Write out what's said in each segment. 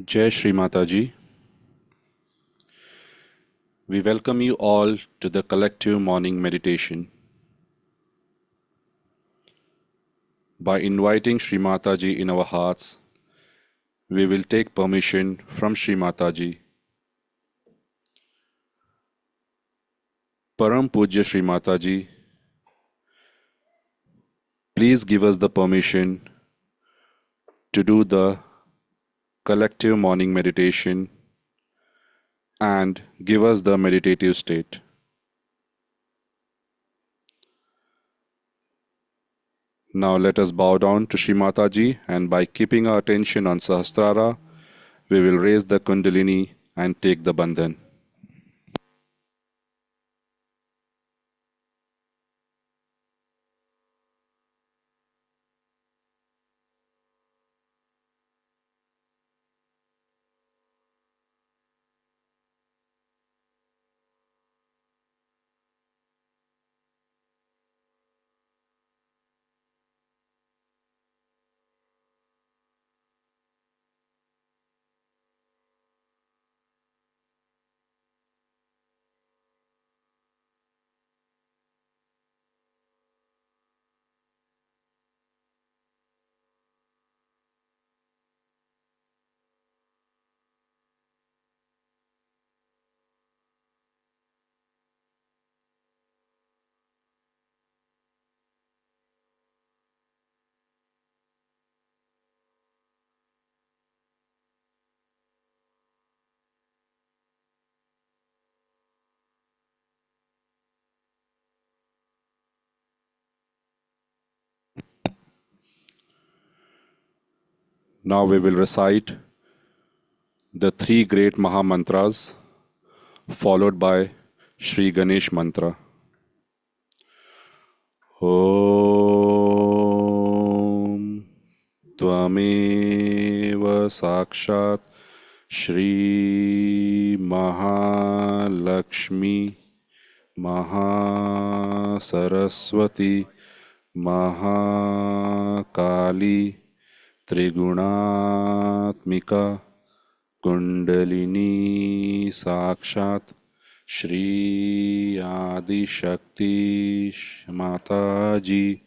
Jai Shri Mataji. We welcome you all to the collective morning meditation. By inviting Shri Mataji in our hearts, we will take permission from Shri Mataji. Param Pujya Shri Mataji, please give us the permission to do the collective morning meditation and give us the meditative state. Now let us bow down to Shri Mataji, and by keeping our attention on Sahasrara, we will raise the Kundalini and take the Bandhan. Now we will recite the three great Maha Mantras followed by Shri Ganesh Mantra. Om Tvameva Sakshat Shri Mahalakshmi Mahasaraswati Mahakali Triguణात्मिका Kundalini Sakshat Shri Adi Shakti Mataji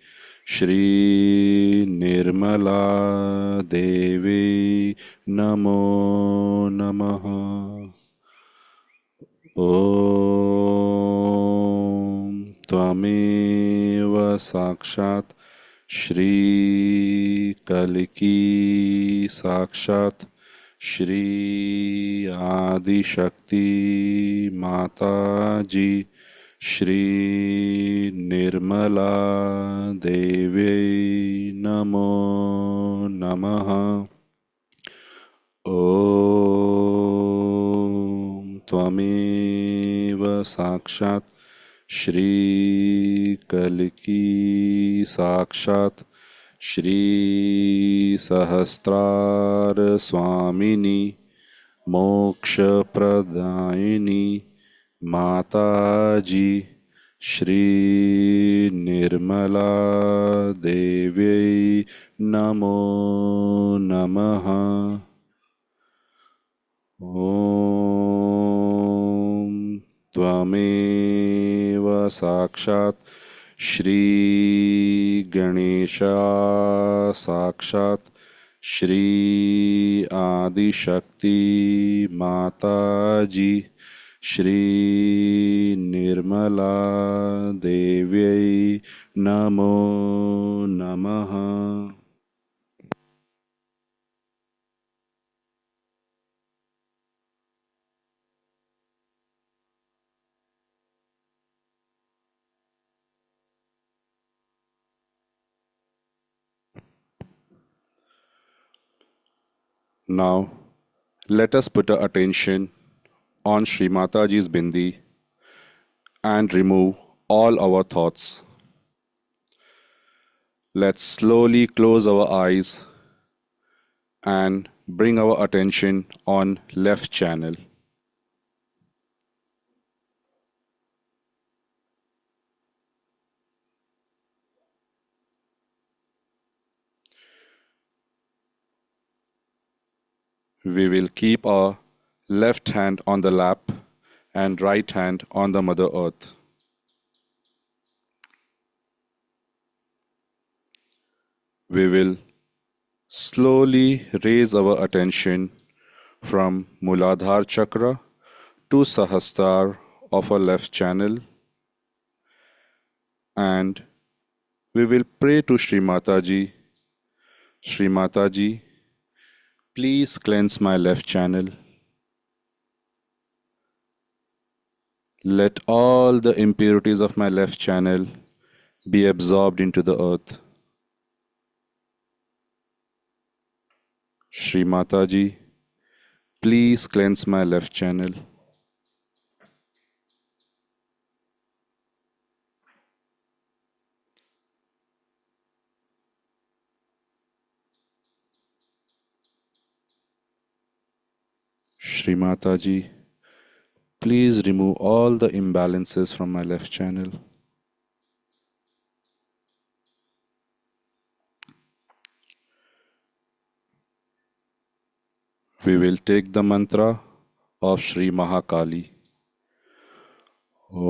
Shri Nirmala Devi Namo Namaha. Om Tvameva Sakshat Shri Kaliki Sakshat Shri Adi Shakti Mataji Shri Nirmala Devi Namo Namaha. Om Tvameva Sakshat Shri Kaliki Sakshat Shri Sahasrar Swamini Moksha Pradayini Mataji Shri Nirmala Devi Namo Namaha. Om Tvameva Sakshat Shri Ganesha Sakshat Shri Adi Shakti Mataji Shri Nirmala Devi Namo Namaha. Now, let us put our attention on Sri Mataji's Bindi and remove all our thoughts. Let's slowly close our eyes and bring our attention on left channel. We will keep our left hand on the lap and right hand on the Mother Earth. We will slowly raise our attention from Muladhara Chakra to Sahasrar of our left channel, and we will pray to Shri Mataji. Shri Mataji, please cleanse my left channel. Let all the impurities of my left channel be absorbed into the earth. Shri Mataji, please cleanse my left channel. Shri Mataji, please remove all the imbalances from my left channel. We will take the mantra of Shri Mahakali. Om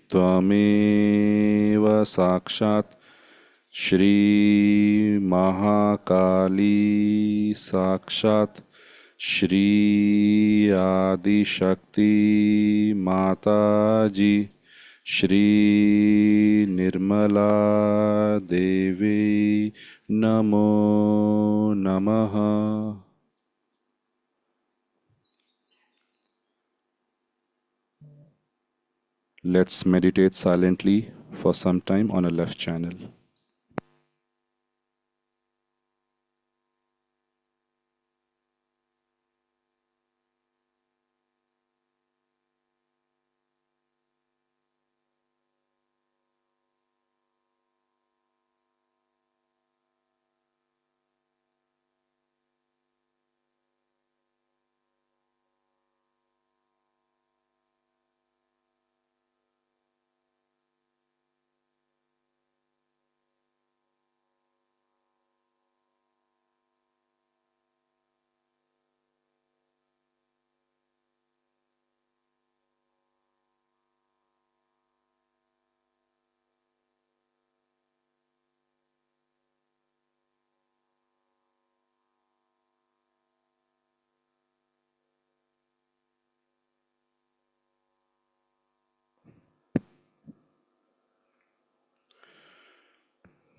Tvameva Sakshat Shri Mahakali Sakshat Shri Adi Shakti Mataji Shri Nirmala Devi Namo Namaha. Let's meditate silently for some time on a left channel.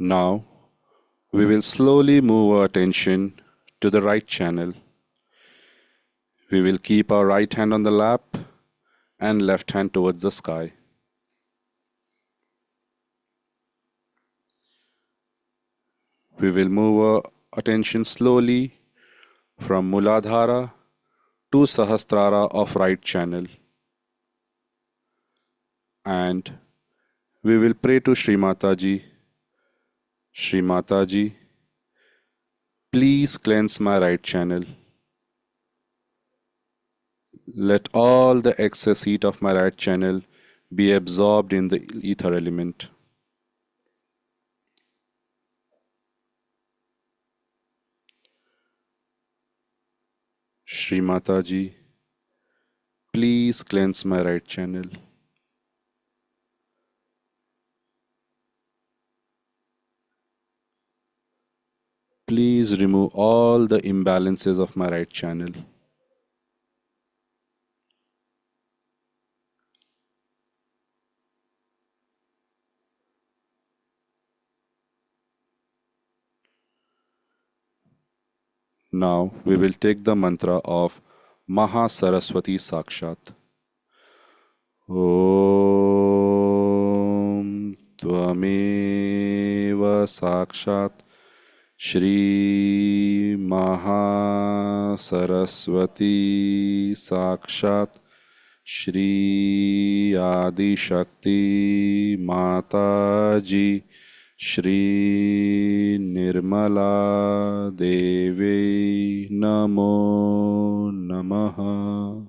Now, we will slowly move our attention to the right channel. We will keep our right hand on the lap and left hand towards the sky. We will move our attention slowly from Muladhara to Sahasrara of right channel. And we will pray to Shri Mataji. Shri Mataji, please cleanse my right channel. Let all the excess heat of my right channel be absorbed in the ether element. Shri Mataji, please cleanse my right channel. Please remove all the imbalances of my right channel. Now we will take the mantra of Maha Saraswati Sakshat. Om Tvameva Sakshat Shri Maha Saraswati Sakshat Shri Adi Shakti Mataji Shri Nirmala Devi Namo Namaha.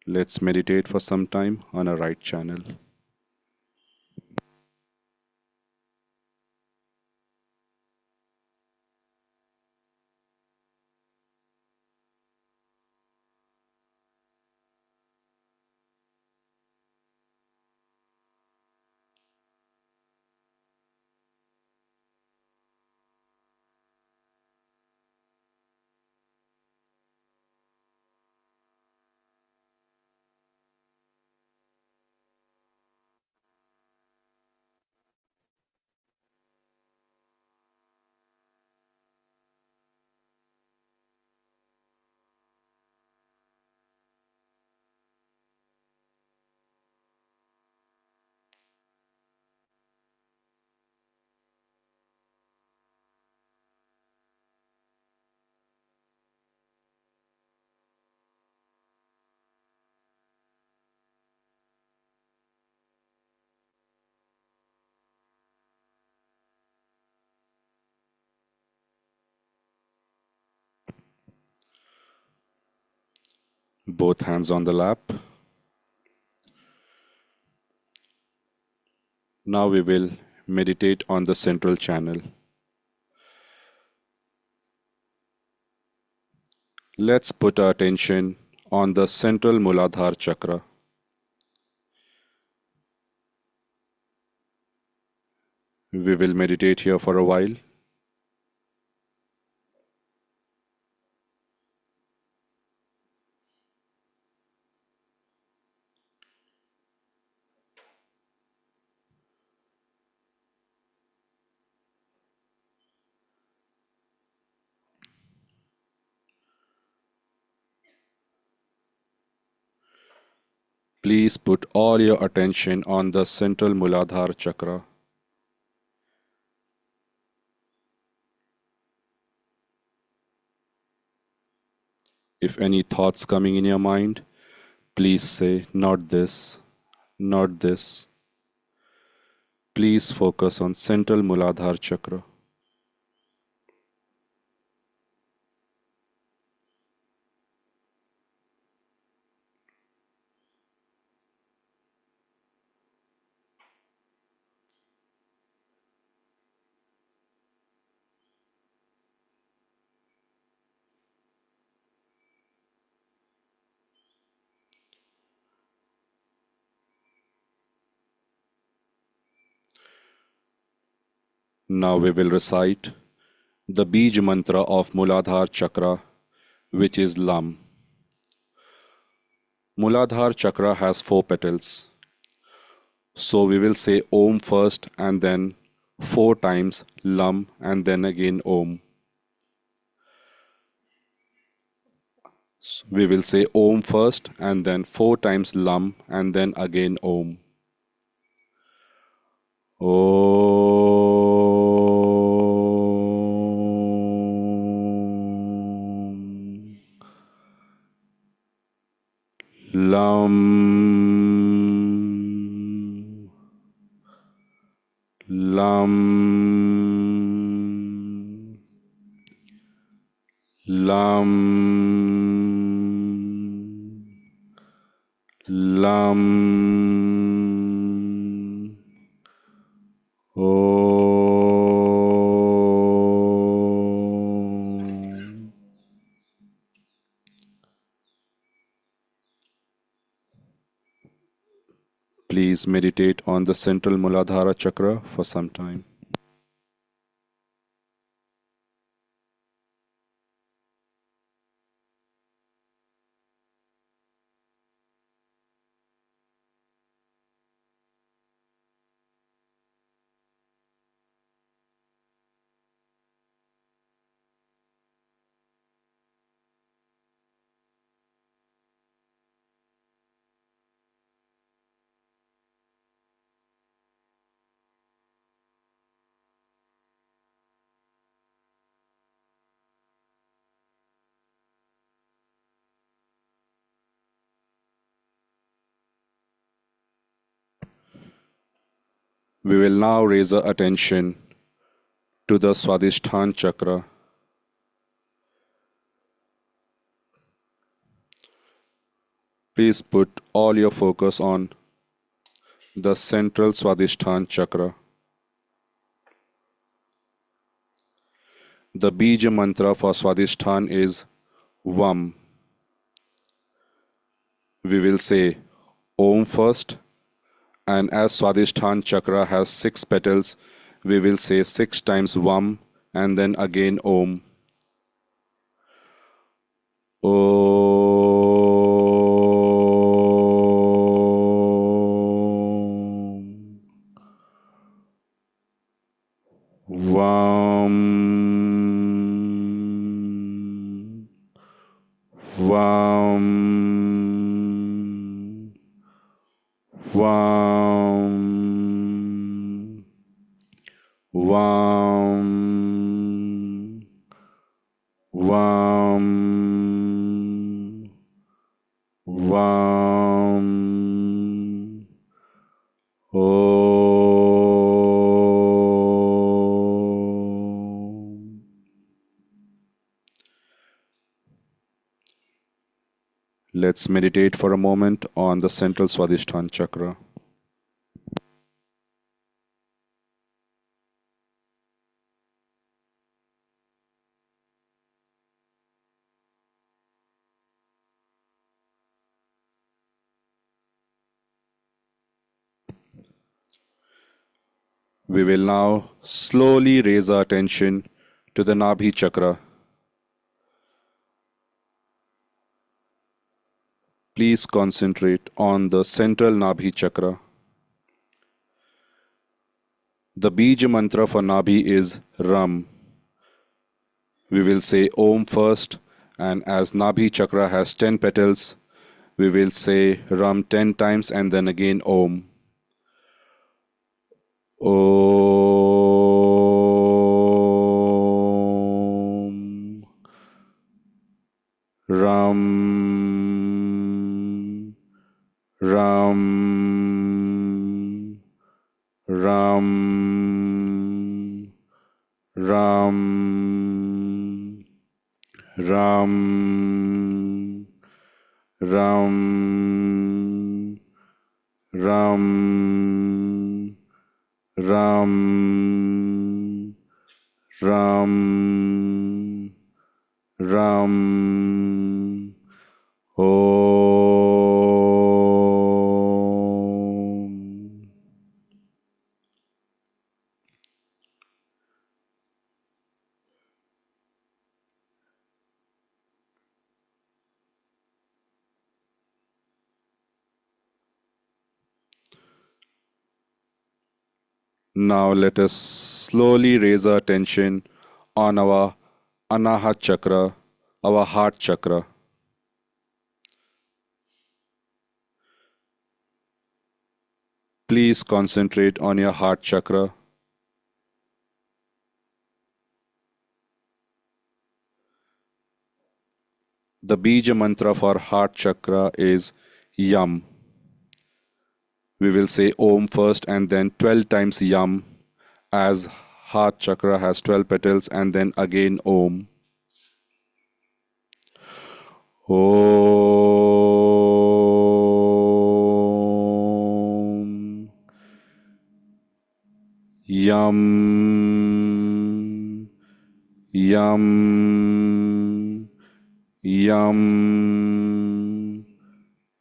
Let's meditate for some time on a right channel. Both hands on the lap. Now we will meditate on the central channel. Let's put our attention on the central Muladhara chakra. We will meditate here for a while. Please put all your attention on the central Muladhara chakra. If any thoughts coming in your mind, please say, not this, not this. Please focus on central Muladhara chakra. Now we will recite the Bij mantra of Muladhara chakra, which is Lam. Muladhara chakra has 4 petals. So we will say Om first and then 4 times Lam and then again Om. So we will say Om first and then 4 times Lam and then again Om. Om. Lam. Lam. Lam. Lam. Om. Please meditate on the central Muladhara chakra for some time. We will now raise our attention to the Swadhisthana chakra. Please put all your focus on the central Swadhisthana chakra. The Bija mantra for Swadhisthana is Vam. We will say Om first, and as Swadhisthana chakra has 6 petals, we will say 6 times Vam and then again Om. Om. Vam. Vam. Vam. Vam. Vam. Vam. Om. Let's meditate for a moment on the central Swadhisthana chakra. We will now slowly raise our attention to the Nabhi chakra. Please concentrate on the central Nabhi chakra. The Bija mantra for Nabhi is Ram. We will say Om first, and as Nabhi chakra has 10 petals, we will say Ram 10 times and then again Om. Om. Ram. Ram. Ram. Ram. Ram. Ram. Ram. Ram. Ram. Ram. Om. Now let us slowly raise our attention on our Anahat chakra, our heart chakra. Please concentrate on your heart chakra. The Bija mantra for heart chakra is Yam. We will say Om first and then 12 times Yam, as heart chakra has 12 petals, and then again Om. Om. Yam. Yam. Yam.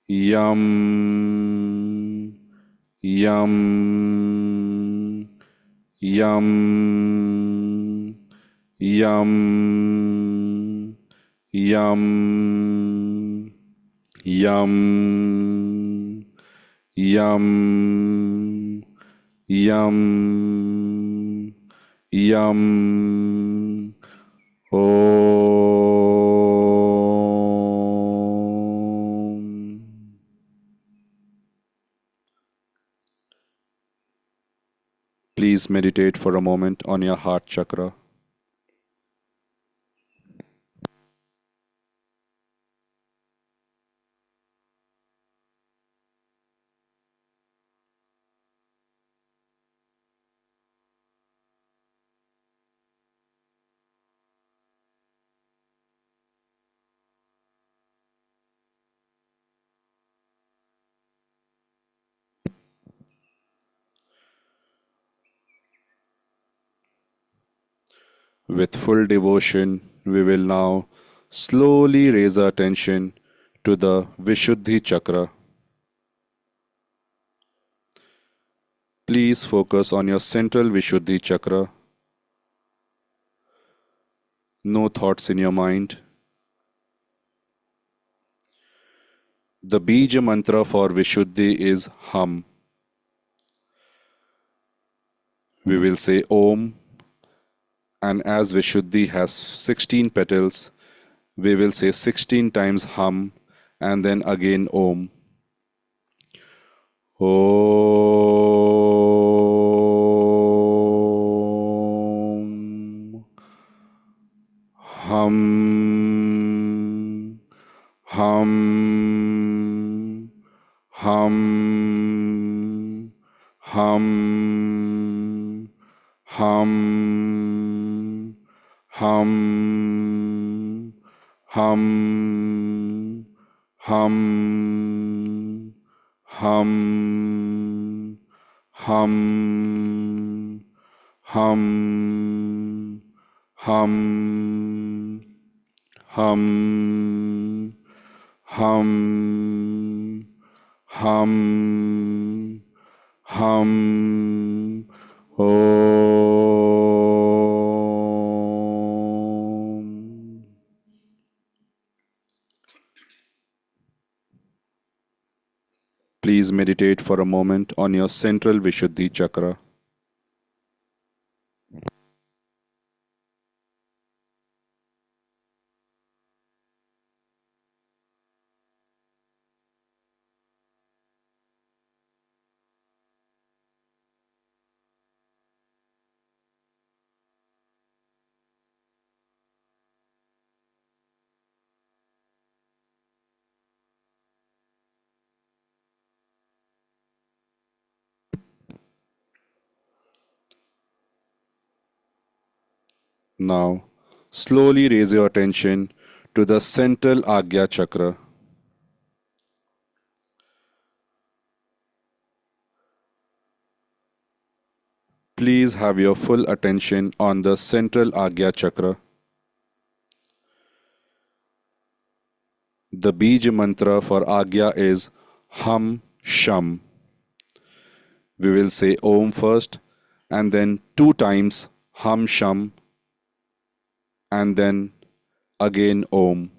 Yam. Yam. Yam. Yam. Yam. Yam. Yam. Yam. Yam. Om. Please meditate for a moment on your heart chakra. With full devotion, we will now slowly raise our attention to the Vishuddhi chakra. Please focus on your central Vishuddhi chakra. No thoughts in your mind. The Bija mantra for Vishuddhi is Hum. We will say Om, and as Vishuddhi has 16 petals, we will say 16 times Hum and then again Om. Om. Hum. Hum. Hum. Hum. Hum. Hum. Hum. hum, hum, hum, hum, hum, hum, hum, hum, hum, Om. Please meditate for a moment on your central Vishuddhi chakra. Now, slowly raise your attention to the central Agya chakra. Please have your full attention on the central Agya chakra. The Bij mantra for Agya is Hum Sham. We will say Om first and then 2 times Hum Sham and then again Om.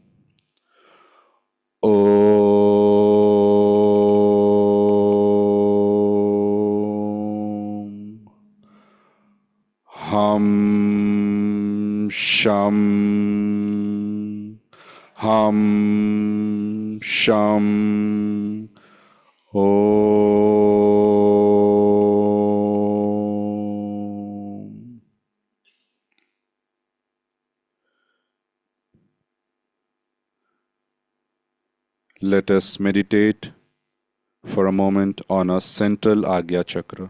Om. Hum Sham. Hum Sham. Om. Let us meditate for a moment on our central Agya chakra.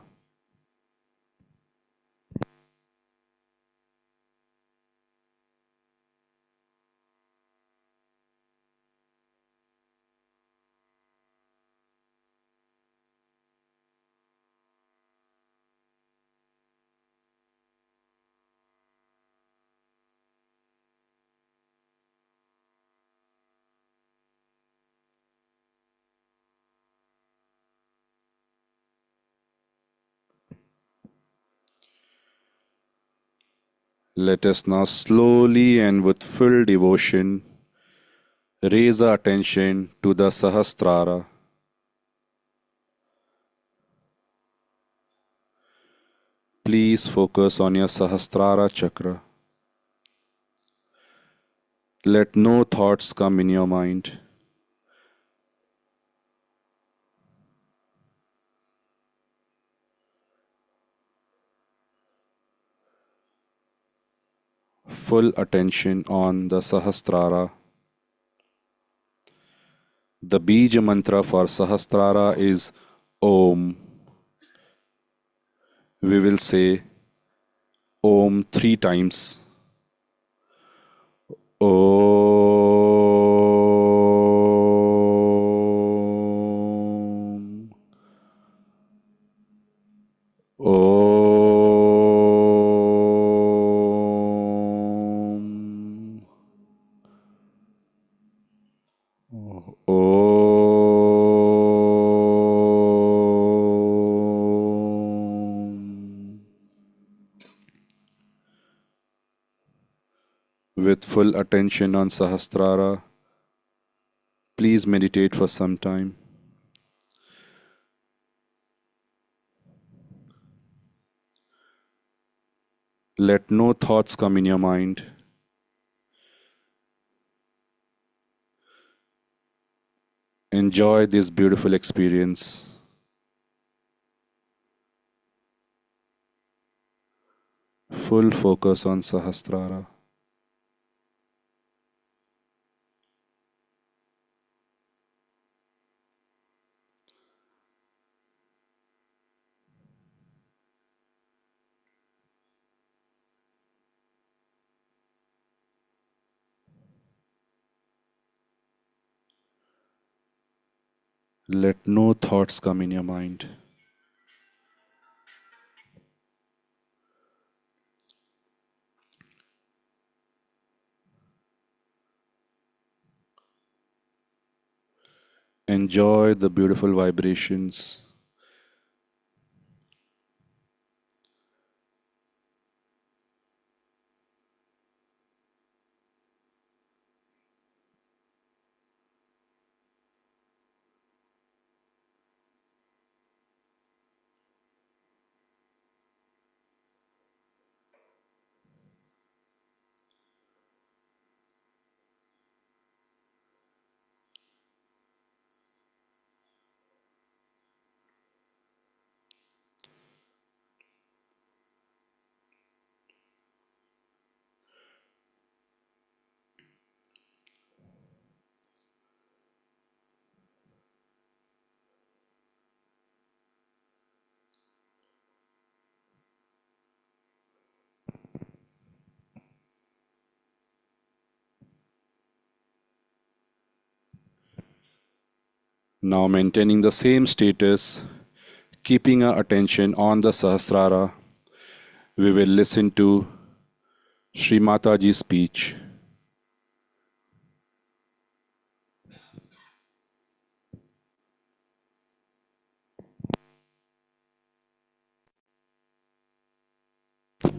Let us now slowly and with full devotion raise our attention to the Sahasrara. Please focus on your Sahasrara chakra. Let no thoughts come in your mind. Full attention on the Sahasrara. The Bij mantra for Sahasrara is Om. We will say Om 3 times. Om. Om. Om. With full attention on Sahasrara, please meditate for some time. Let no thoughts come in your mind. Enjoy this beautiful experience. Full focus on Sahasrara. Let no thoughts come in your mind. Enjoy the beautiful vibrations. Now maintaining the same status, keeping our attention on the Sahasrara, we will listen to Sri Mataji's speech.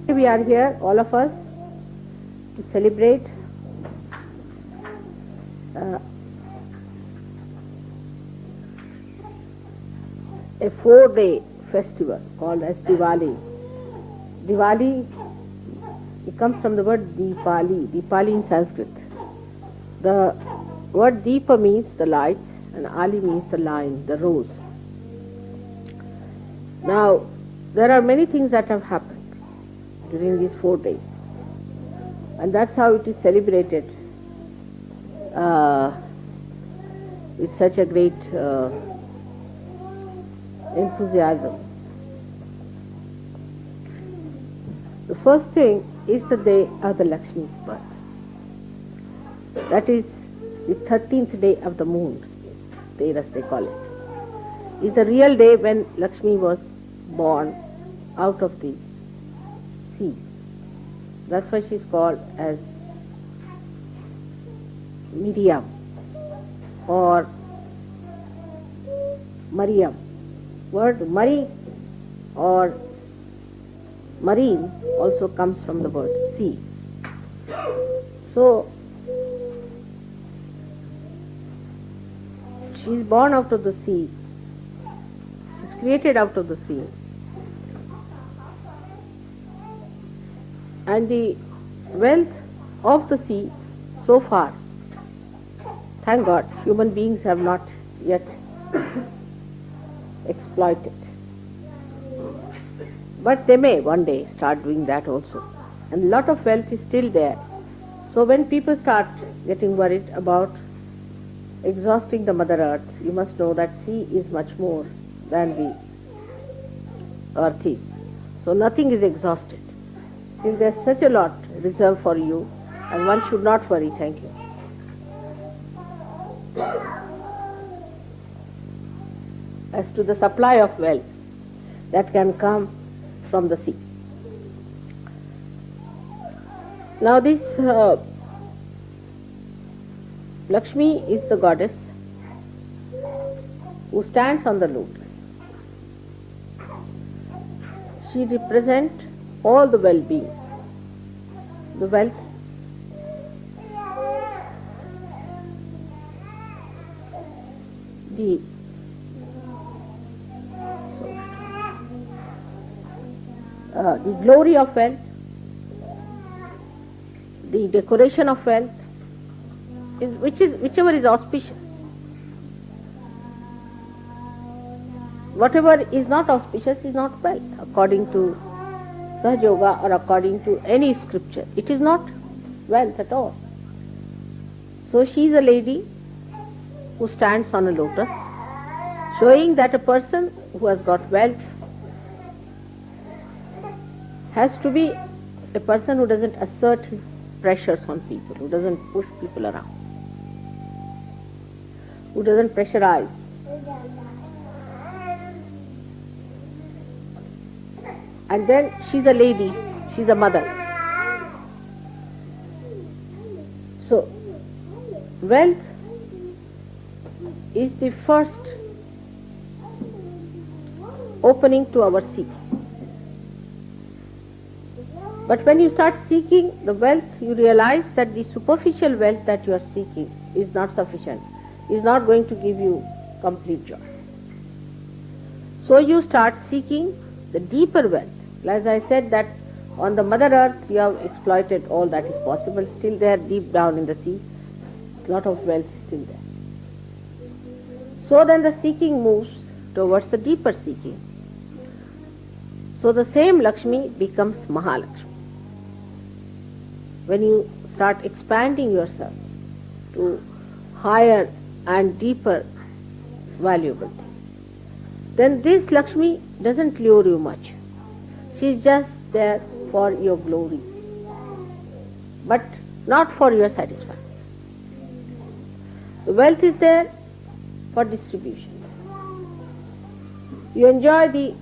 We are here, all of us, to celebrate a 4-day festival called as Diwali. Diwali, it comes from the word Deepali, Deepali in Sanskrit. The word Deepa means the light and Ali means the line, the rose. Now, there are many things that have happened during these 4 days, and that's how it is celebrated with such a great enthusiasm. The first thing is the day of the Lakshmi's birth. That is the 13th day of the moon, day as they call it. Is the real day when Lakshmi was born out of the sea. That's why she's called as Miriam or Mariam. Word Mari or marine also comes from the word sea. So she is born out of the sea. She is created out of the sea. And the wealth of the sea so far, thank God, human beings have not yet exploited. But they may one day start doing that also. And a lot of wealth is still there. So when people start getting worried about exhausting the Mother Earth, you must know that sea is much more than the earth is. So nothing is exhausted. Since there is such a lot reserved for you, and one should not worry. Thank you. As to the supply of wealth that can come from the sea. Now this Lakshmi is the goddess who stands on the lotus. She represents all the well-being, the wealth, the glory of wealth, the decoration of wealth, whichever is auspicious. Whatever is not auspicious is not wealth, according to Sahaja Yoga or according to any scripture. It is not wealth at all. So she is a lady who stands on a lotus, showing that a person who has got wealth has to be a person who doesn't assert his pressures on people, who doesn't push people around, who doesn't pressurize, And then she's a lady, she's a mother. So, wealth is the first opening to our seeking. But when you start seeking the wealth, you realize that the superficial wealth that you are seeking is not sufficient, is not going to give you complete joy. So you start seeking the deeper wealth. As I said that on the Mother Earth you have exploited all that is possible, still there deep down in the sea, a lot of wealth is still there. So then the seeking moves towards the deeper seeking. So the same Lakshmi becomes Mahalakshmi. When you start expanding yourself to higher and deeper valuable things, then this Lakshmi doesn't lure you much. She is just there for your glory, but not for your satisfaction. The wealth is there for distribution. You enjoy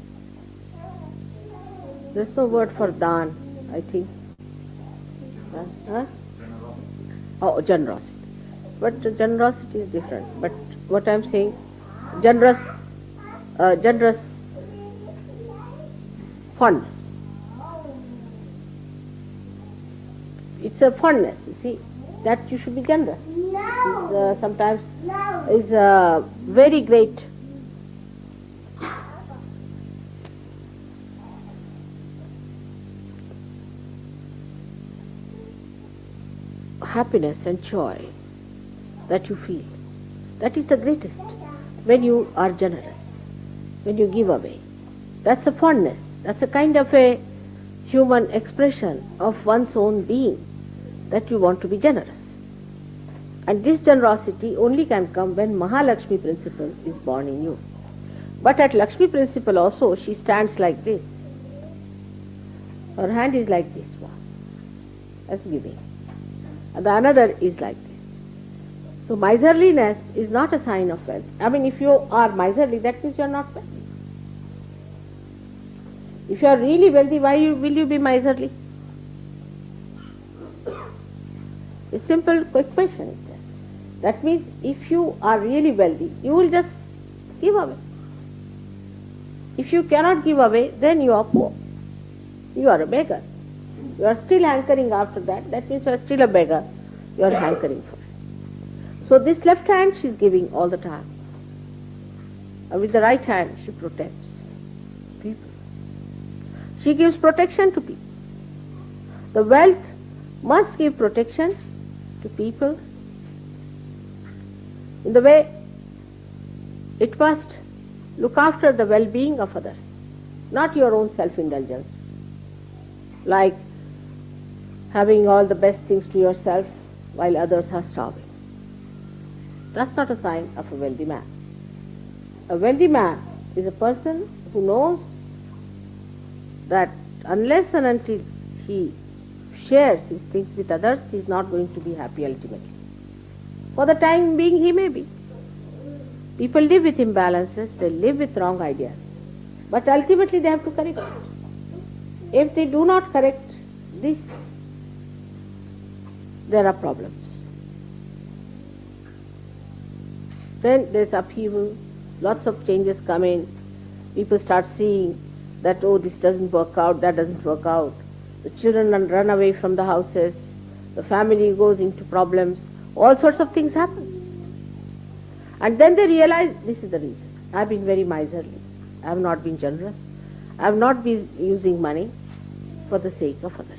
there's no word for daan, I think. Huh? Oh, generosity. But generosity is different. But what I'm saying, generous fondness. It's a fondness, you see, that you should be generous. Sometimes is a very great happiness and joy that you feel. That is the greatest when you are generous, when you give away. That's a fondness. That's a kind of a human expression of one's own being, that you want to be generous. And this generosity only can come when Mahalakshmi principle is born in you. But at Lakshmi principle also, she stands like this. Her hand is like this one, as giving. And the another is like this. So miserliness is not a sign of wealth. I mean, if you are miserly, that means you are not wealthy. If you are really wealthy, why will you be miserly? A simple equation is there. That means if you are really wealthy, you will just give away. If you cannot give away, then you are poor. You are a beggar. You are still hankering after that. That means you are still a beggar. You are hankering for it. So this left hand she is giving all the time. And with the right hand she protects people. She gives protection to people. The wealth must give protection to people in the way it must look after the well-being of others, not your own self-indulgence, like having all the best things to yourself while others are starving. That's not a sign of a wealthy man. A wealthy man is a person who knows that unless and until he shares his things with others, he is not going to be happy ultimately. For the time being, he may be. People live with imbalances, they live with wrong ideas. But ultimately they have to correct it. If they do not correct this, there are problems. Then there's upheaval, lots of changes come in. People start seeing that, oh, this doesn't work out, that doesn't work out. The children run away from the houses, the family goes into problems, all sorts of things happen. And then they realize, this is the reason. I've been very miserly. I have not been generous. I have not been using money for the sake of others.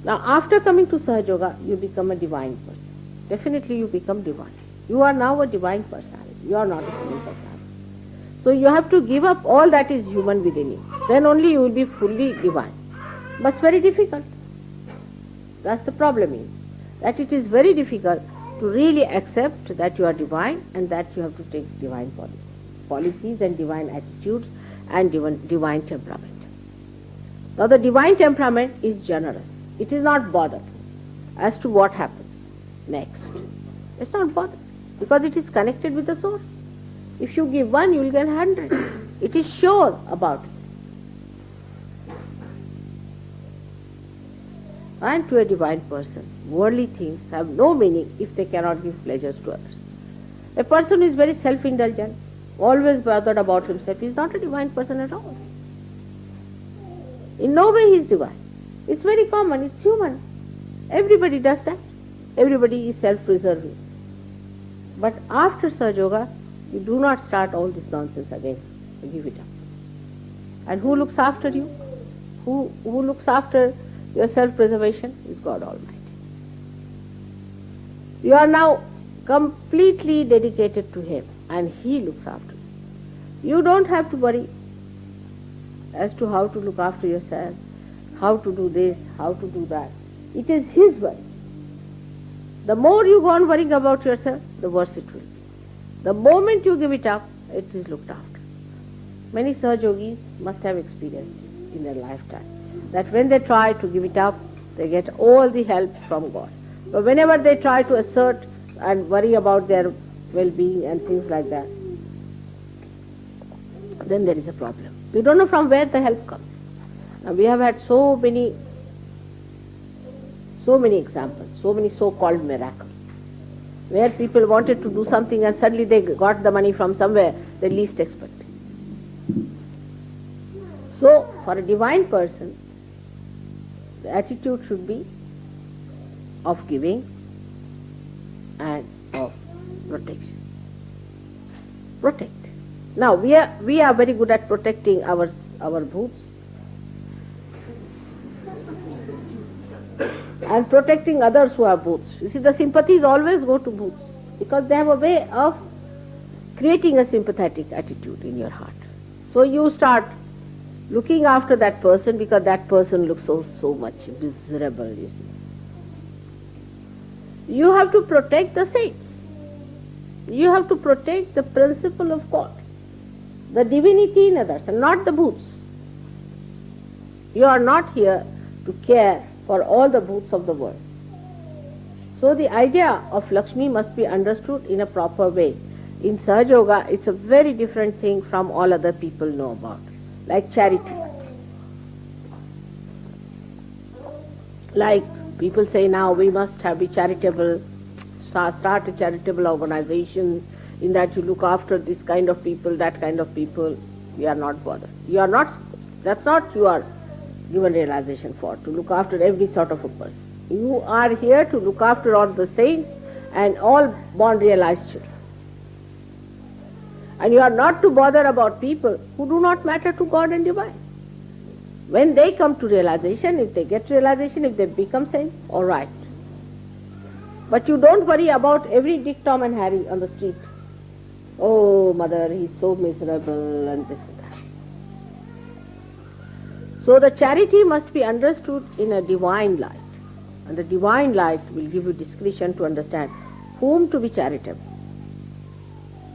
Now, after coming to Sahaja Yoga, you become a divine person. Definitely you become divine. You are now a divine personality. You are not a human personality. So you have to give up all that is human within you. Then only you will be fully divine. But it's very difficult. That's the problem is that it is very difficult to really accept that you are divine and that you have to take divine policies and divine attitudes and divine temperament. Now the divine temperament is generous. It is not bothered as to what happens next. It's not bothered because it is connected with the source. If you give one, you will get 100. It is sure about it. And to a divine person, worldly things have no meaning if they cannot give pleasures to others. A person who is very self-indulgent, always bothered about himself, is not a divine person at all. In no way he is divine. It's very common, it's human. Everybody does that. Everybody is self-preserving. But after Sahaja Yoga, you do not start all this nonsense again. You give it up. And who looks after you? Who looks after your self-preservation? Is God Almighty. You are now completely dedicated to Him and He looks after you. You don't have to worry as to how to look after yourself, how to do this, how to do that. It is His worry. The more you go on worrying about yourself, the worse it will be. The moment you give it up, it is looked after. Many Sahaja Yogis must have experienced it in their lifetime, that when they try to give it up, they get all the help from God. But whenever they try to assert and worry about their well-being and things like that, then there is a problem. You don't know from where the help comes. Now we have had so many examples, so many so-called miracles, where people wanted to do something and suddenly they got the money from somewhere they least expected. So, for a divine person, the attitude should be of giving and of protection. Protect. Now, we are very good at protecting our bhoots and protecting others who have bhoots. You see, the sympathies always go to bhoots because they have a way of creating a sympathetic attitude in your heart. So you start looking after that person because that person looks so much miserable, you see. You have to protect the saints. You have to protect the principle of God, the divinity in others, and not the bhoots. You are not here to care for all the bhoots of the world. So the idea of Lakshmi must be understood in a proper way. In Sahaja Yoga, it's a very different thing from all other people know about, like charity. Like people say now we must be charitable, start a charitable organization, in that you look after this kind of people, that kind of people. You are not bothered. That's not you are given realization for, to look after every sort of a person. You are here to look after all the saints and all born realized children. And you are not to bother about people who do not matter to God and divine. When they come to realization, if they get realization, if they become saints, all right. But you don't worry about every Dick, Tom and Harry on the street. Oh, mother, he's so miserable and this and that. So the charity must be understood in a divine light. And the divine light will give you discretion to understand whom to be charitable.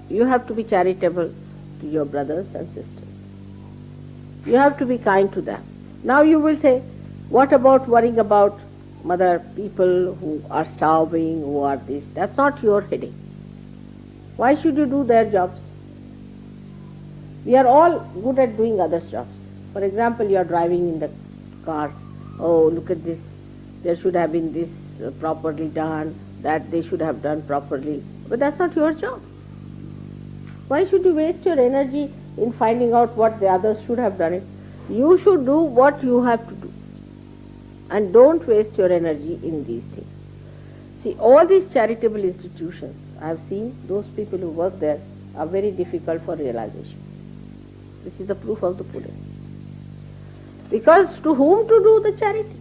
You have to be charitable to your brothers and sisters. You have to be kind to them. Now you will say, what about worrying about mother people who are starving, who are this? That's not your headache. Why should you do their jobs? We are all good at doing others' jobs. For example, you are driving in the car. Oh, look at this. There should have been this properly done, that they should have done properly. But that's not your job. Why should you waste your energy in finding out what the others should have done it? You should do what you have to do. And don't waste your energy in these things. See, all these charitable institutions, I have seen those people who work there are very difficult for realization. This is the proof of the pudding. Because to whom to do the charity?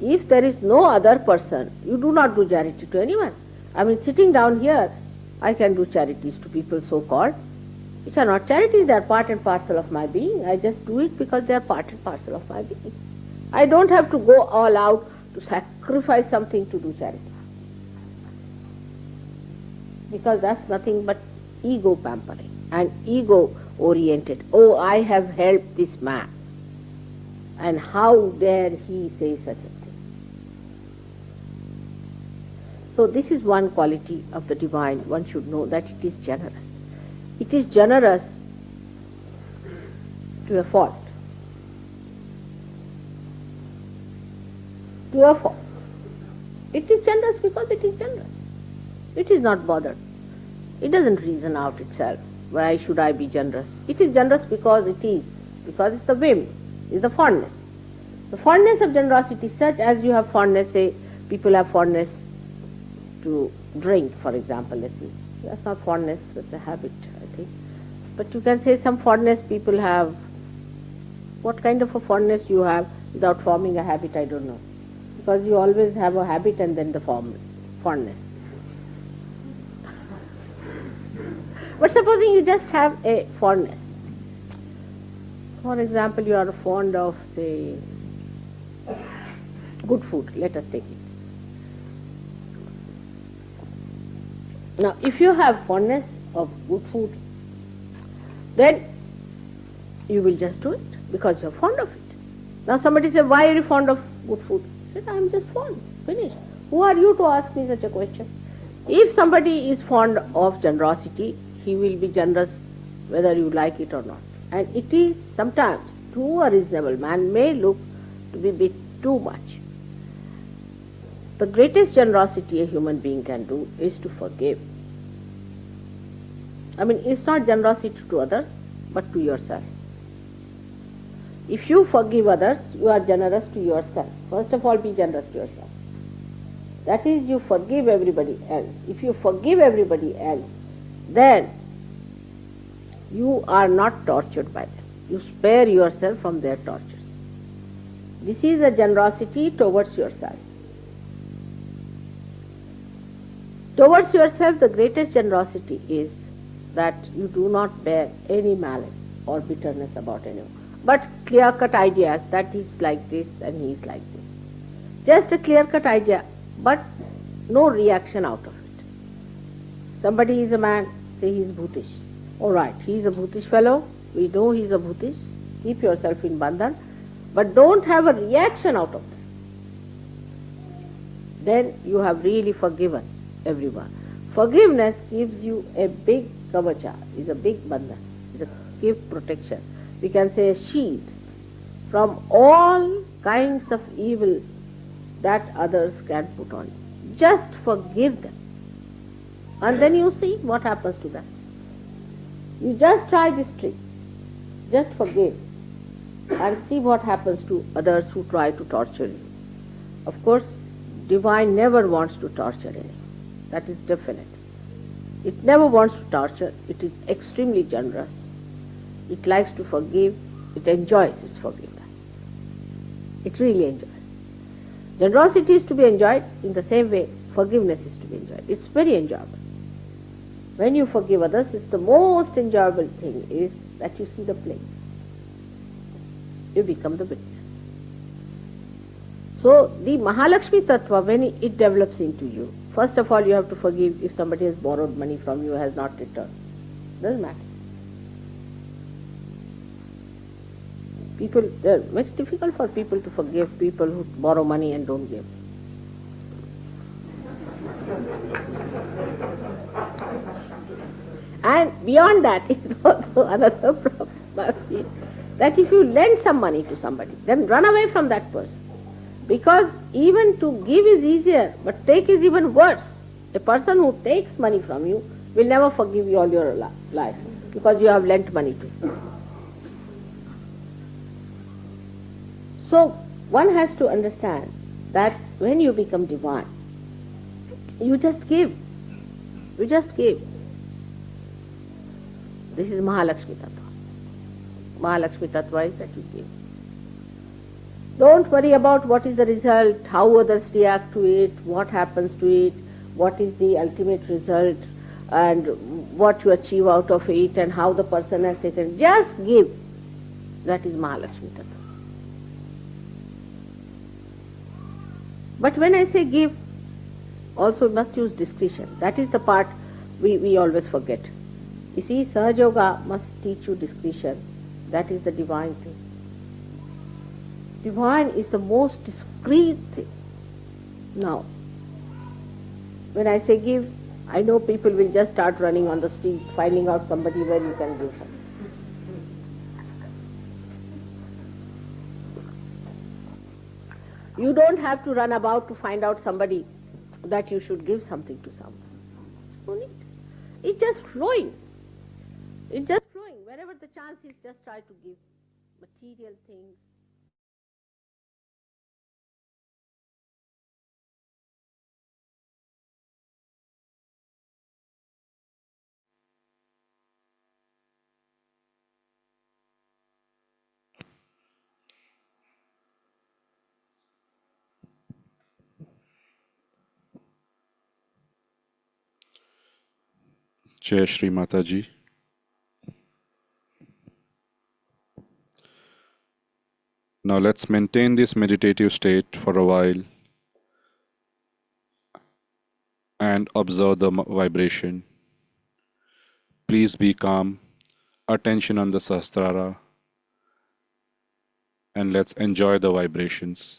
If there is no other person, you do not do charity to anyone. I mean, sitting down here, I can do charities to people so-called, which are not charities, they are part and parcel of my being. I just do it because they are part and parcel of my being. I don't have to go all out to sacrifice something to do charity. Because that's nothing but ego pampering and ego oriented. Oh, I have helped this man. And how dare he say such a thing? So this is one quality of the divine. One should know that it is generous. It is generous to a fault. To a fault. It is generous because it is generous. It is not bothered. It doesn't reason out itself. Why should I be generous? It is generous because it is. Because it's the whim, it's the fondness. The fondness of generosity is such as you have fondness, say, people have fondness to drink, for example, let's see. That's not fondness, that's a habit, I think. But you can say some fondness people have. What kind of a fondness you have without forming a habit, I don't know. Because you always have a habit and then the fondness. But supposing you just have a fondness. For example, you are fond of, say, good food, let us take it. Now, if you have fondness of good food, then you will just do it because you are fond of it. Now somebody says, why are you fond of good food? I said, I am just fond, finished. Who are you to ask me such a question? If somebody is fond of generosity, he will be generous whether you like it or not. And it is sometimes, to a reasonable man, may look to be a bit too much. The greatest generosity a human being can do is to forgive. I mean, it's not generosity to others, but to yourself. If you forgive others, you are generous to yourself. First of all, be generous to yourself. That is, you forgive everybody else. If you forgive everybody else, then you are not tortured by them. You spare yourself from their tortures. This is a generosity towards yourself. Towards yourself, the greatest generosity is that you do not bear any malice or bitterness about anyone, but clear-cut ideas that he's like this and he's like this. Just a clear-cut idea, but no reaction out of it. Somebody is a man, say he's Bhutish. All right, he's a Bhutish fellow, we know he's a Bhutish, keep yourself in bandhan, but don't have a reaction out of that. Then you have really forgiven everyone. Forgiveness gives you a big kavacha, is a big bandhan, is a gift protection. We can say a shield from all kinds of evil that others can put on you. Just forgive them. And then you see what happens to them. You just try this trick. Just forgive and see what happens to others who try to torture you. Of course, divine never wants to torture anyone. That is definite. It never wants to torture. It is extremely generous. It likes to forgive. It enjoys its forgiveness. It really enjoys. Generosity is to be enjoyed in the same way forgiveness is to be enjoyed. It's very enjoyable. When you forgive others, it's the most enjoyable thing is that you see the play. You become the witness. So the Mahalakshmi Tattva, when it develops into you, first of all you have to forgive if somebody has borrowed money from you, has not returned. Doesn't matter. It's very difficult for people to forgive people who borrow money and don't give. And beyond that, it's also another problem that if you lend some money to somebody, then run away from that person. Because even to give is easier, but take is even worse. A person who takes money from you will never forgive you all your life because you have lent money to him. So one has to understand that when you become divine, you just give. You just give. This is Mahalakshmi Tattva. Mahalakshmi Tattva is that you give. Don't worry about what is the result, how others react to it, what happens to it, what is the ultimate result, and what you achieve out of it, and how the person has taken. Just give. That is Mahalakshmi Tattva. But when I say give, also we must use discretion. That is the part we always forget. You see, Sahaja Yoga must teach you discretion. That is the divine thing. Divine is the most discreet thing. Now, when I say give, I know people will just start running on the street, finding out somebody where you can give something. You don't have to run about to find out somebody that you should give something to someone. No need. It's just flowing. It's just flowing. Wherever the chance is, just try to give material things. Jai Shri Mataji. Now let's maintain this meditative state for a while and observe the vibration. Please be calm, attention on the Sahasrara, and let's enjoy the vibrations.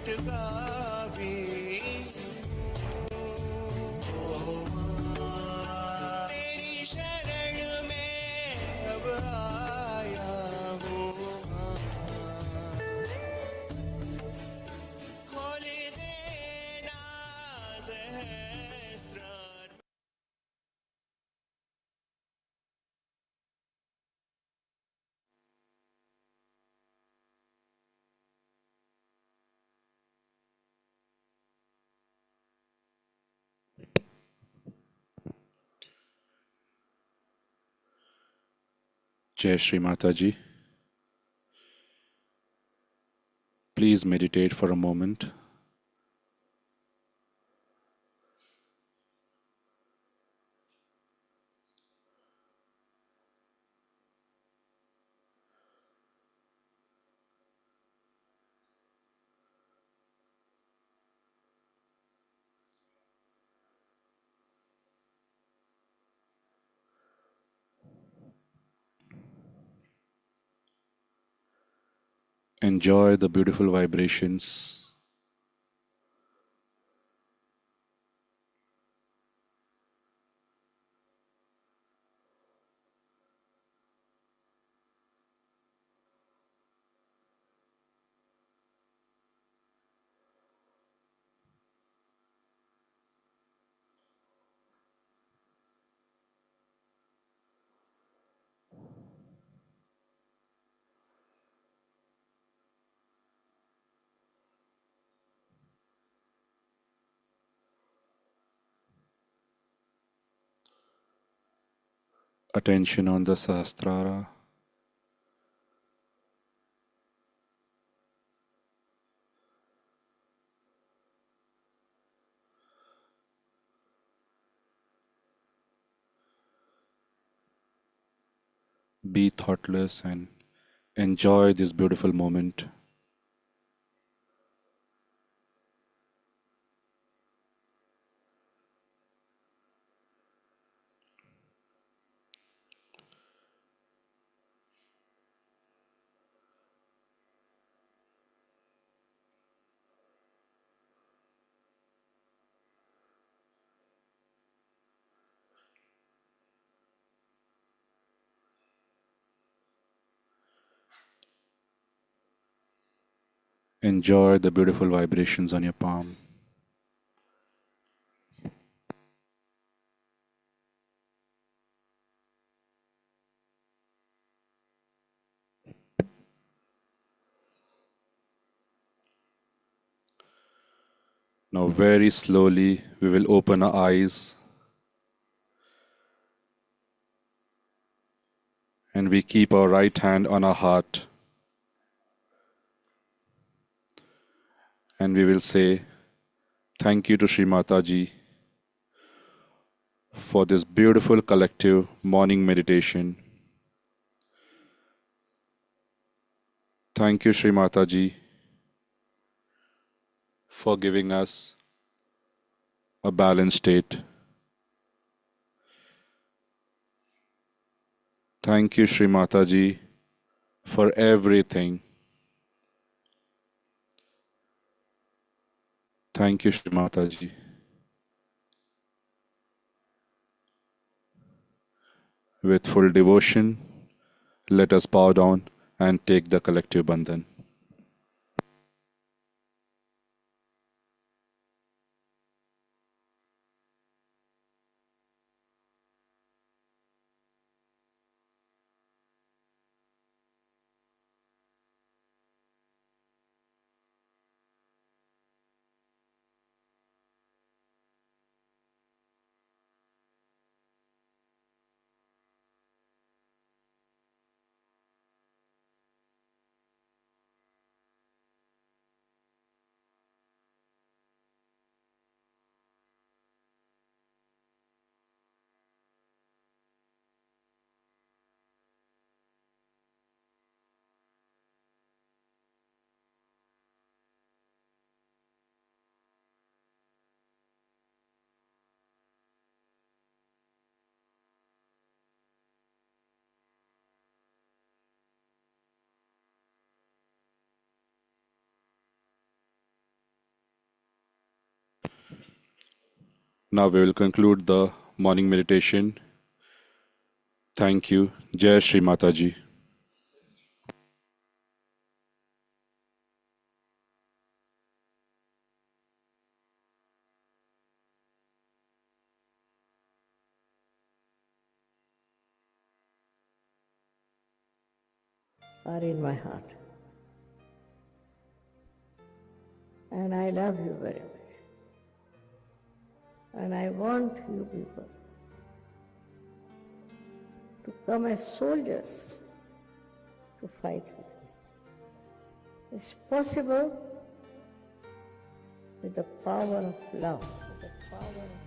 भटका भी तेरी शरण में अब आया हूँ खोल देना सहस्त्र Jai Shri Mataji. Please meditate for a moment. Enjoy the beautiful vibrations. Attention on the Sahasrara. Be thoughtless and enjoy this beautiful moment. Enjoy the beautiful vibrations on your palm. Now, very slowly, we will open our eyes and we keep our right hand on our heart and we will say, thank you to Sri Mataji for this beautiful collective morning meditation. Thank you, Sri Mataji, for giving us a balanced state. Thank you, Sri Mataji, for everything. Thank you, Sri Mataji. With full devotion, let us bow down and take the collective bandhan. Now we will conclude the morning meditation. Thank you. Jai Shri Mataji. Are in my heart. And I love you very much. And I want you people to come as soldiers to fight with me. It's possible with the power of love, with the power of